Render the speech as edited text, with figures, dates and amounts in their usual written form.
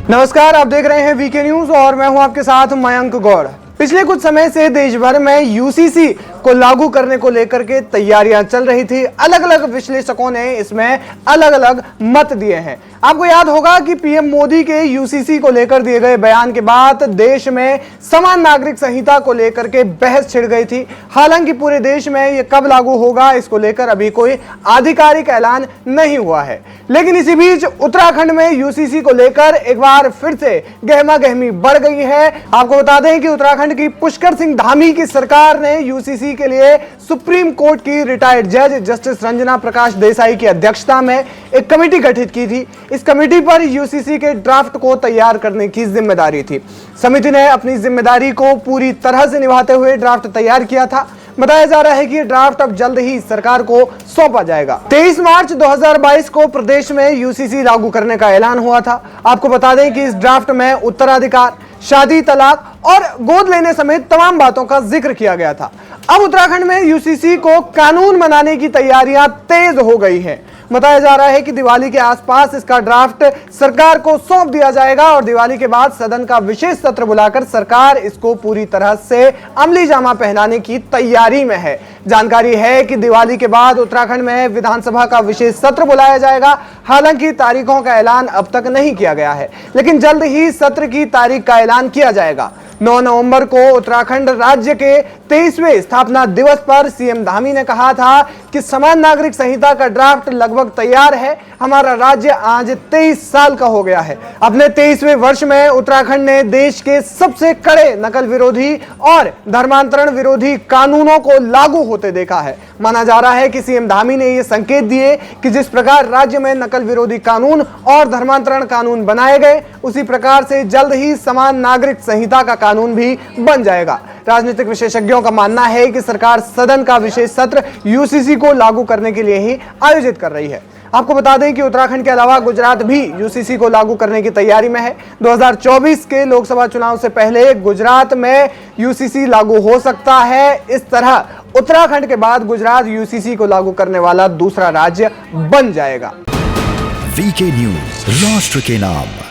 नमस्कार, आप देख रहे हैं वीके न्यूज और मैं हूं आपके साथ मयंक गौड़। पिछले कुछ समय से देश भर में यूसीसी को लागू करने को लेकर के तैयारियां चल रही थी। अलग अलग विश्लेषकों ने इसमें अलग अलग मत दिए हैं। आपको याद होगा कि पीएम मोदी के यूसीसी को लेकर दिए गए बयान के बाद देश में समान नागरिक संहिता को लेकर के बहस छिड़ गई थी। हालांकि पूरे देश में यह कब लागू होगा इसको लेकर अभी कोई आधिकारिक ऐलान नहीं हुआ है। लेकिन इसी बीच उत्तराखंड में यूसीसी को लेकर एक बार फिर से गहमा गहमी बढ़ गई है। आपको बता दें कि उत्तराखंड की पुष्कर सिंह धामी की सरकार ने यूसीसी के लिए सुप्रीम कोर्ट की रिटायर्ड जज जस्टिस रंजना प्रकाश देसाई की अध्यक्षता में एक कमेटी गठित की थी। इस कमेटी पर यूसीसी के ड्राफ्ट को तैयार करने की जिम्मेदारी थी। समिति ने अपनी जिम्मेदारी को पूरी तरह से निभाते हुए ड्राफ्ट तैयार किया था। बताया जा रहा है कि ड्राफ्ट अब जल्द ही सरकार को सौंपा जाएगा। 23 मार्च 2022 को प्रदेश में यूसीसी लागू करने का ऐलान हुआ था। आपको बता दें कि इस ड्राफ्ट में उत्तराधिकार, शादी, तलाक और गोद लेने समेत तमाम बातों का जिक्र किया गया था। अब उत्तराखंड में यूसीसी को कानून बनाने की तैयारियां तेज हो गई हैं। बताया जा रहा है कि दिवाली के आसपास इसका ड्राफ्ट सरकार को सौंप दिया जाएगा और दिवाली के बाद सदन का विशेष सत्र बुलाकर सरकार इसको पूरी तरह से अमली जामा पहनाने की तैयारी में है। जानकारी है कि दिवाली के बाद उत्तराखंड में विधानसभा का विशेष सत्र बुलाया जाएगा। हालांकि तारीखों का ऐलान अब तक नहीं किया गया है, लेकिन जल्द ही सत्र की तारीख का ऐलान किया जाएगा। 9 नवंबर को उत्तराखंड राज्य के 23वें स्थापना दिवस पर सीएम धामी ने कहा था कि समान नागरिक संहिता का ड्राफ्ट लगभग तैयार है। हमारा राज्य आज 23 साल का हो गया है। अपने 23वें वर्ष में उत्तराखंड ने देश के सबसे कड़े नकल विरोधी और धर्मांतरण विरोधी कानूनों को लागू होते देखा है। माना जा रहा है कि सीएम धामी ने यह संकेत दिए कि जिस प्रकार राज्य में नकल विरोधी कानून और धर्मांतरण कानून बनाए गए, उसी प्रकार से जल्द ही समान नागरिक संहिता का कानून भी बन जाएगा। राजनीतिक विशेषज्ञों का मानना है कि सरकार सदन का विशेष सत्र यूसीसी को लागू करने के लिए ही आयोजित कर रही है। आपको बता दें कि उत्तराखंड के अलावा गुजरात भी यूसीसी को लागू करने की तैयारी में है। 2024 के लोकसभा चुनाव से पहले गुजरात में यूसीसी लागू हो सकता है। इस तरह उत्तराखंड के बाद गुजरात यूसीसी को लागू करने वाला दूसरा राज्य बन जाएगा। वीके न्यूज, राष्ट्र के नाम।